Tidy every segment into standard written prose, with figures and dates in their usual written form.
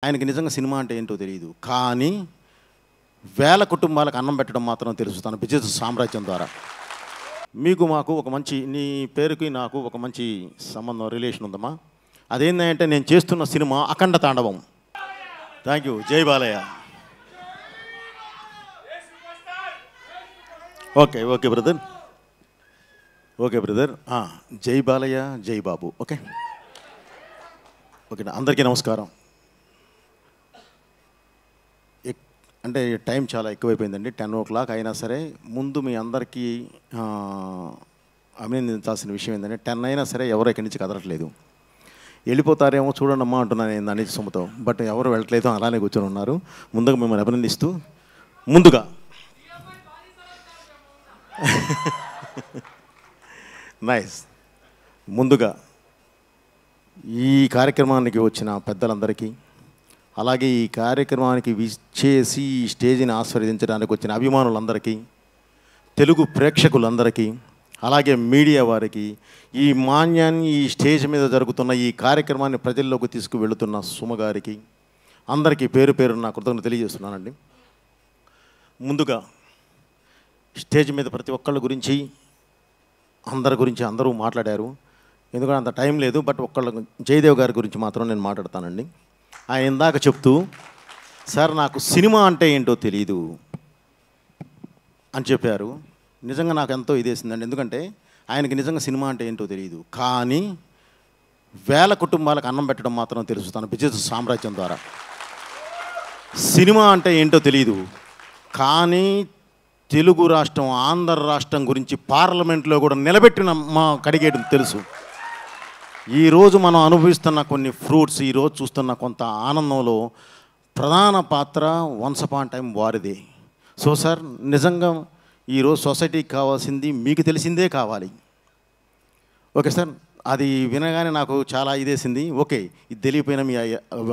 ఆయనకి నిజంగా సినిమా అంటే ఏంటో తెలియదు, కానీ వేల కుటుంబాలకు అన్నం పెట్టడం మాత్రం తెలుసు తన బిజినెస్ సామ్రాజ్యం ద్వారా. మీకు మాకు ఒక మంచి, నీ పేరుకి నాకు ఒక మంచి సంబంధం, రిలేషన్ ఉందమ్మా. అదేంటంటే నేను చేస్తున్న cinema Akhanda Thandavam. Thank you. జై Balayya. Okay okay brother, okay brother. జై బాలయ్య, జై బాబు. ఓకే ఓకేనా. అందరికీ నమస్కారం. అంటే టైం చాలా ఎక్కువైపోయిందండి, 10 o'clock అయినా సరే ముందు మీ అందరికీ అభినందించాల్సిన విషయం ఏంటంటే 10 అయినా సరే ఎవరు ఇక్కడి నుంచి కదలట్లేదు. వెళ్ళిపోతారేమో చూడండమ్మా అంటున్నాను నేను అనిల్ సొమ్ముతో, బట్ ఎవరు వెళ్ళట్లేదు, అలానే కూర్చొని ఉన్నారు. ముందుగా మిమ్మల్ని అభినందిస్తూ ముందుగా నైస్. ముందుగా ఈ కార్యక్రమానికి వచ్చిన పెద్దలందరికీ, అలాగే ఈ కార్యక్రమానికి విచ్చేసి ఈ స్టేజ్ని ఆస్వాదించడానికి వచ్చిన అభిమానులందరికీ, తెలుగు ప్రేక్షకులందరికీ, అలాగే మీడియా వారికి, ఈ మాన్యాన్ని ఈ స్టేజ్ మీద జరుగుతున్న ఈ కార్యక్రమాన్ని ప్రజల్లోకి తీసుకువెళుతున్న సుమగారికి అందరికీ పేరు పేరు నా కృతజ్ఞతలు తెలియజేస్తున్నానండి. ముందుగా స్టేజ్ మీద ప్రతి ఒక్కళ్ళ గురించి, అందరి గురించి అందరూ మాట్లాడారు. ఎందుకంటే అంత టైం లేదు, బట్ ఒక్కళ్ళ జయదేవ్ గారి గురించి మాత్రం నేను మాట్లాడతానండి. ఆయన ఇందాక చెప్తూ, సార్ నాకు సినిమా అంటే ఏంటో తెలియదు అని చెప్పారు. నిజంగా నాకు ఎంతో ఇదేసిందండి. ఎందుకంటే ఆయనకి నిజంగా సినిమా అంటే ఏంటో తెలియదు, కానీ వేల కుటుంబాలకు అన్నం పెట్టడం మాత్రం తెలుసు తన బిజినెస్ సామ్రాజ్యం ద్వారా. సినిమా అంటే ఏంటో తెలియదు, కానీ తెలుగు రాష్ట్రం, ఆంధ్ర రాష్ట్రం గురించి పార్లమెంట్లో కూడా నిలబెట్టిన మా కడిగేయడం తెలుసు. ఈరోజు మనం అనుభవిస్తున్న కొన్ని ఫ్రూట్స్, ఈరోజు చూస్తున్న కొంత ఆనందంలో ప్రధాన పాత్ర వన్స్ అపాన్ టైం వారిదే. సో సార్, నిజంగా ఈరోజు సొసైటీకి కావాల్సింది మీకు తెలిసిందే కావాలి. ఓకే సార్, అది వినగానే నాకు చాలా ఇదేసింది. ఓకే, ఇది తెలియపోయినా మీ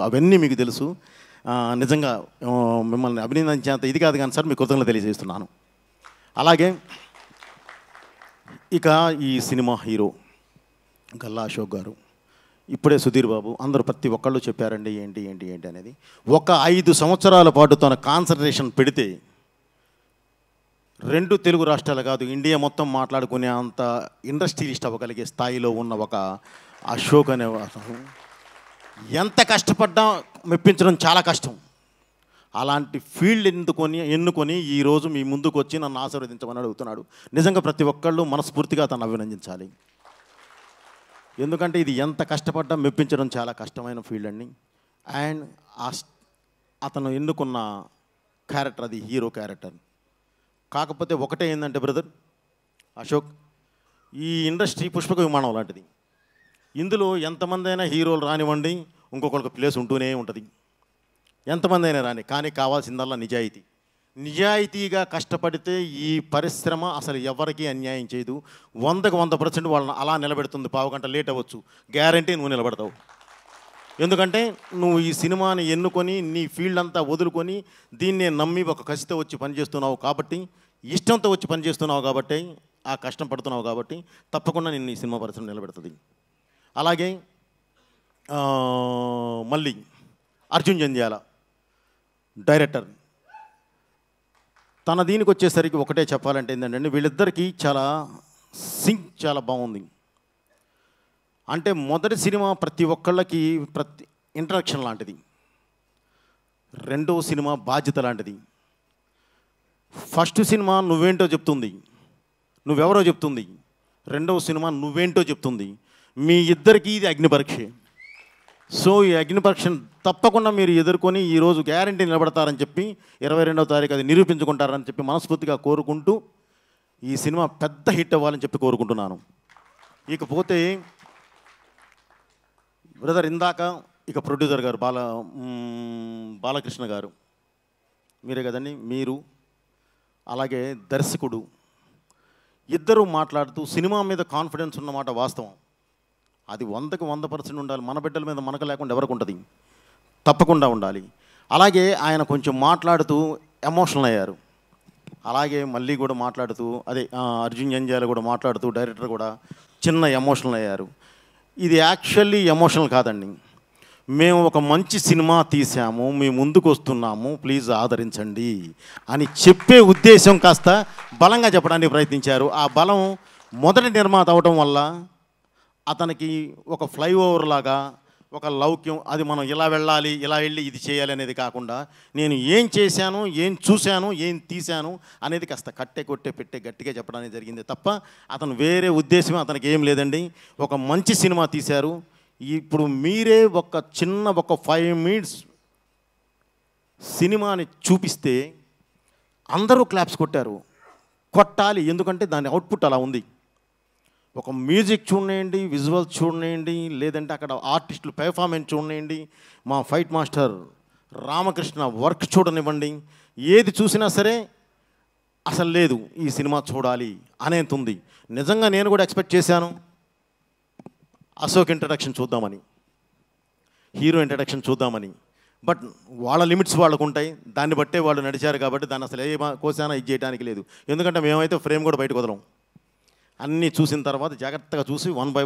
అవన్నీ మీకు తెలుసు. నిజంగా మిమ్మల్ని అభినందించేంత ఇది కాదు కానీ సార్, మీ కృతజ్ఞతలు తెలియజేస్తున్నాను. అలాగే ఇక ఈ సినిమా హీరో గల్లా అశోక్ గారు, ఇప్పుడే సుధీర్ బాబు, అందరూ ప్రతి ఒక్కళ్ళు చెప్పారండి ఏంటి ఏంటి ఏంటి అనేది. ఒక 5 సంవత్సరాల పాటు తన కాన్సన్ట్రేషన్ పెడితే 2 తెలుగు రాష్ట్రాలు కాదు, ఇండియా మొత్తం మాట్లాడుకునే అంత ఇండస్ట్రియలిస్ట్ అవ్వగలిగే స్థాయిలో ఉన్న ఒక అశోక్ అనే ఎంత కష్టపడ్డా మెప్పించడం చాలా కష్టం. అలాంటి ఫీల్డ్ ఎన్నుకొని ఈరోజు మీ ముందుకు వచ్చి నన్ను ఆశీర్వదించమని అడుగుతున్నాడు. నిజంగా ప్రతి ఒక్కళ్ళు మనస్ఫూర్తిగా తను అభినందించాలి. ఎందుకంటే ఇది ఎంత కష్టపడ్డా మెప్పించడం చాలా కష్టమైన ఫీల్డ్ అండి. అండ్ అతను ఎన్నుకున్న క్యారెక్టర్ అది హీరో క్యారెక్టర్. కాకపోతే ఒకటే ఏంటంటే బ్రదర్ అశోక్, ఈ ఇండస్ట్రీ పుష్పక విమానం లాంటిది. ఇందులో ఎంతమంది అయినా హీరోలు రానివ్వండి, ఇంకొకరికి ప్లేస్ ఉంటూనే ఉంటుంది. ఎంతమంది అయినా రాని, కానీ కావాల్సిందల్లా నిజాయితీ. నిజాయితీగా కష్టపడితే ఈ పరిశ్రమ అసలు ఎవరికీ అన్యాయం చేయదు. 100కి 100% వాళ్ళని అలా నిలబెడుతుంది. పావుగంట లేట్ అవ్వచ్చు, గ్యారంటీ నువ్వు నిలబడతావు. ఎందుకంటే నువ్వు ఈ సినిమాని ఎన్నుకొని నీ ఫీల్డ్ అంతా వదులుకొని దీన్నే నమ్మి ఒక కసితో వచ్చి పనిచేస్తున్నావు కాబట్టి, ఇష్టంతో వచ్చి పనిచేస్తున్నావు కాబట్టి, ఆ కష్టం పడుతున్నావు కాబట్టి తప్పకుండా నిన్ను ఈ సినిమా పరిశ్రమ నిలబెడుతుంది. అలాగే మళ్ళీ అర్జున్ జంధ్యాల డైరెక్టర్, తన దీనికి వచ్చేసరికి ఒకటే చెప్పాలంటే ఏంటంటే వీళ్ళిద్దరికీ చాలా సింక్ చాలా బాగుంది. అంటే మొదటి సినిమా ప్రతి ఒక్కళ్ళకి ఇంట్రడక్షన్ లాంటిది, రెండవ సినిమా బాధ్యత లాంటిది. ఫస్ట్ సినిమా నువ్వేంటో చెప్తుంది, నువ్వెవరో చెప్తుంది. రెండవ సినిమా నువ్వేంటో చెప్తుంది. మీ ఇద్దరికీ ఇది అగ్ని పరీక్ష. సో ఈ అగ్ని పరీక్షను తప్పకుండా మీరు ఎదుర్కొని ఈరోజు గ్యారంటీ నిలబడతారని చెప్పి 22వ తారీఖు అది నిరూపించుకుంటారని చెప్పి మనస్ఫూర్తిగా కోరుకుంటూ ఈ సినిమా పెద్ద హిట్ అవ్వాలని చెప్పి కోరుకుంటున్నాను. ఇకపోతే బ్రదర్ ఇందాక ఇక ప్రొడ్యూసర్ గారు బాలకృష్ణ గారు, మీరే కదండి, మీరు అలాగే దర్శకుడు, ఇద్దరూ మాట్లాడుతూ సినిమా మీద కాన్ఫిడెన్స్ ఉన్నమాట వాస్తవం. అది 100కి 100% ఉండాలి. మన బిడ్డల మీద మనకు లేకుండా ఎవరికి ఉంటుంది? తప్పకుండా ఉండాలి. అలాగే ఆయన కొంచెం మాట్లాడుతూ ఎమోషనల్ అయ్యారు. అలాగే మళ్ళీ కూడా మాట్లాడుతూ అర్జున్ జంధ్యాల కూడా మాట్లాడుతూ డైరెక్టర్ కూడా చిన్న ఎమోషనల్ అయ్యారు. ఇది యాక్చువల్లీ ఎమోషనల్ కాదండి. మేము ఒక మంచి సినిమా తీసాము, మీ ముందుకు వస్తున్నాము, ప్లీజ్ ఆదరించండి అని చెప్పే ఉద్దేశం కాస్త బలంగా చెప్పడానికి ప్రయత్నించారు. ఆ బలం మొదటి నిర్మాత అవడం వల్ల అతనికి ఒక ఫ్లైఓవర్ లాగా ఒక లౌక్యం, అది మనం ఇలా వెళ్ళాలి, ఇలా వెళ్ళి ఇది చేయాలి అనేది కాకుండా నేను ఏం చేశాను, ఏం చూశాను, ఏం తీశాను అనేది కాస్త పెట్టే గట్టిగా చెప్పడానికి జరిగింది తప్ప అతను వేరే ఉద్దేశం అతనికి ఏం లేదండి. ఒక మంచి సినిమా తీశారు. ఇప్పుడు మీరే ఒక 5 మినిట్స్ సినిమాని చూపిస్తే అందరూ క్లాప్స్ కొట్టాలి, ఎందుకంటే దాని అవుట్పుట్ అలా ఉంది. ఒక మ్యూజిక్ చూడండి, విజువల్స్ చూడండి, లేదంటే అక్కడ ఆర్టిస్టులు పెర్ఫార్మెన్స్ చూడండి, మా ఫైట్ మాస్టర్ రామకృష్ణ వర్క్ చూడనివ్వండి, ఏది చూసినా సరే అసలు లేదు ఈ సినిమా చూడాలి అనేది ఉంది. నిజంగా నేను కూడా ఎక్స్పెక్ట్ చేశాను అశోక్ ఇంట్రడక్షన్ చూద్దామని, హీరో ఇంట్రడక్షన్ చూద్దామని. బట్ వాళ్ళ లిమిట్స్ వాళ్ళకు ఉంటాయి, దాన్ని బట్టే వాళ్ళు నడిచారు కాబట్టి దాన్ని అసలు ఏ కోసానా ఇది చేయడానికి లేదు. ఎందుకంటే మేమైతే ఫ్రేమ్ కూడా బయటకు వదలం, అన్నీ చూసిన తర్వాత జాగ్రత్తగా చూసి వన్ బై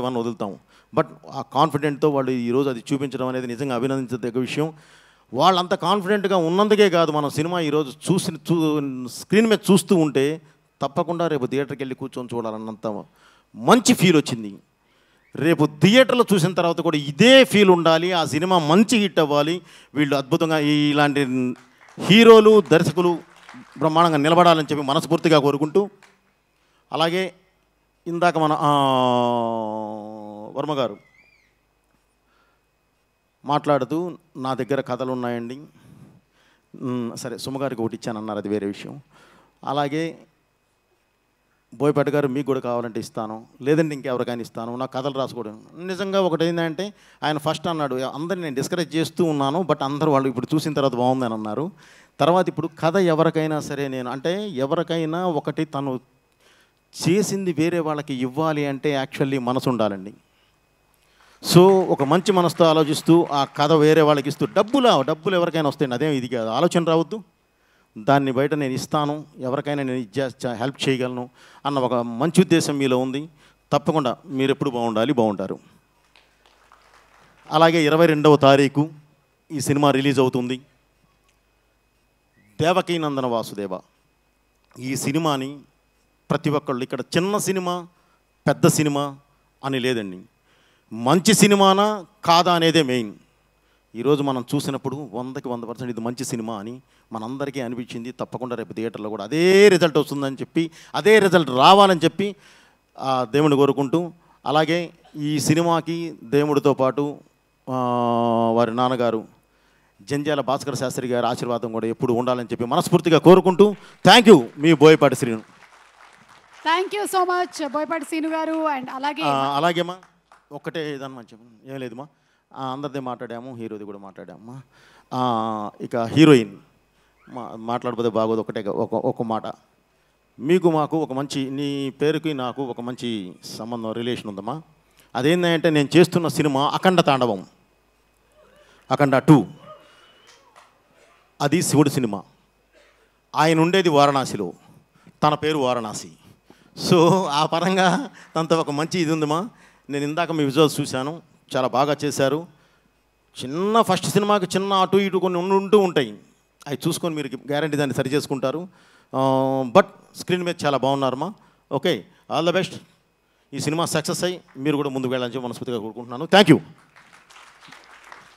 వన్ వదులుతాము. బట్ ఆ కాన్ఫిడెంట్తో వాళ్ళు ఈరోజు అది చూపించడం అనేది నిజంగా అభినందించదగ్గ విషయం. వాళ్ళంత కాన్ఫిడెంట్గా ఉన్నందుకే కాదు, మనం సినిమా ఈరోజు స్క్రీన్ మీద చూస్తూ ఉంటే తప్పకుండా రేపు థియేటర్కి వెళ్ళి కూర్చొని చూడాలన్నంత మంచి ఫీల్ వచ్చింది. రేపు థియేటర్లో చూసిన తర్వాత కూడా ఇదే ఫీల్ ఉండాలి, ఆ సినిమా మంచి హిట్ అవ్వాలి, వీళ్ళు అద్భుతంగా ఇలాంటి హీరోలు దర్శకులు బ్రహ్మాండంగా నిలబడాలని చెప్పి మనస్ఫూర్తిగా కోరుకుంటూ, అలాగే ఇందాక మన వర్మ గారు మాట్లాడుతూ నా దగ్గర కథలు ఉన్నాయండి, సరే సుమగారికి ఒకటి ఇచ్చానన్నారు, అది వేరే విషయం. అలాగే బోయపాటి గారు మీకు కూడా కావాలంటే ఇస్తాను, లేదంటే ఇంకెవరికైనా ఇస్తాను, నా కథలు రాసుకోవడం. నిజంగా ఒకటి ఏంటంటే ఆయన ఫస్ట్ అన్నాడు అందరిని నేను డిస్కరేజ్ చేస్తూ ఉన్నాను, బట్ అందరూ వాళ్ళు ఇప్పుడు చూసిన తర్వాత బాగుందని అన్నారు. తర్వాత ఇప్పుడు కథ ఎవరికైనా సరే నేను అంటే ఎవరికైనా ఒకటి తను చేసింది వేరే వాళ్ళకి ఇవ్వాలి అంటే యాక్చువల్లీ మనసు ఉండాలండి. సో ఒక మంచి మనసుతో ఆలోచిస్తూ ఆ కథ వేరే వాళ్ళకి ఇస్తూ డబ్బులు ఎవరికైనా వస్తాయండి, అదేం ఇది కాదు, ఆలోచన రావద్దు. దాన్ని బయట నేను ఇస్తాను, ఎవరికైనా నేను హెల్ప్ చేయగలను అన్న ఒక మంచి ఉద్దేశం మీలో ఉంది. తప్పకుండా మీరు ఎప్పుడు బాగుంటారు. అలాగే 22వ తారీఖు ఈ సినిమా రిలీజ్ అవుతుంది. దేవకీనందన వాసుదేవ ఈ సినిమాని ప్రతి ఒక్కళ్ళు ఇక్కడ చిన్న సినిమా పెద్ద సినిమా అని లేదండి, మంచి సినిమానా కాదా అనేదే మెయిన్. ఈరోజు మనం చూసినప్పుడు 100% ఇది మంచి సినిమా అని మనందరికీ అనిపించింది. తప్పకుండా రేపు థియేటర్లో కూడా అదే రిజల్ట్ వస్తుందని చెప్పి, అదే రిజల్ట్ రావాలని చెప్పి దేవుని కోరుకుంటూ, అలాగే ఈ సినిమాకి దేవుడితో పాటు వారి నాన్నగారు జంధ్యాల భాస్కర శాస్త్రి గారి ఆశీర్వాదం కూడా ఎప్పుడు ఉండాలని చెప్పి మనస్ఫూర్తిగా కోరుకుంటూ, thank you me Boyapati Srinu. Thank you so much Boyapati Srinu గారు. అండ్ అలాగేమా ఒక్కటే ఏదన్నా మంచి ఏం లేదుమా, అందరిదే మాట్లాడాము, హీరోది కూడా మాట్లాడామమ్మా. ఇక హీరోయిన్ మాట్లాడకపోతే బాగోదు, ఒక మాట. మీకు మాకు ఒక మంచి, నీ పేరుకి నాకు ఒక మంచి సంబంధం రిలేషన్ ఉందమ్మా. అదేంటంటే నేను చేస్తున్న సినిమా అఖండ తాండవం, అఖండ 2. అది శివుడు సినిమా. ఆయన ఉండేది వారణాసిలో, తన పేరు వారణాసి. సో ఆ పరంగా తనతో ఒక మంచి ఇది ఉందమ్మా. నేను ఇందాక మీ విజువల్స్ చూశాను, చాలా బాగా చేశారు. చిన్న ఫస్ట్ సినిమాకి చిన్న అటు ఇటు కొన్ని ఉంటూ ఉంటాయి, అవి చూసుకొని మీరు గ్యారంటీ దాన్ని సరి చేసుకుంటారు. బట్ స్క్రీన్ మీద చాలా బాగున్నారమ్మా. Okay, all the best. ఈ సినిమా సక్సెస్ అయ్యి మీరు కూడా ముందుకు వెళ్ళాలని చెప్పి మనస్ఫూర్తిగా కోరుకుంటున్నాను. Thank you.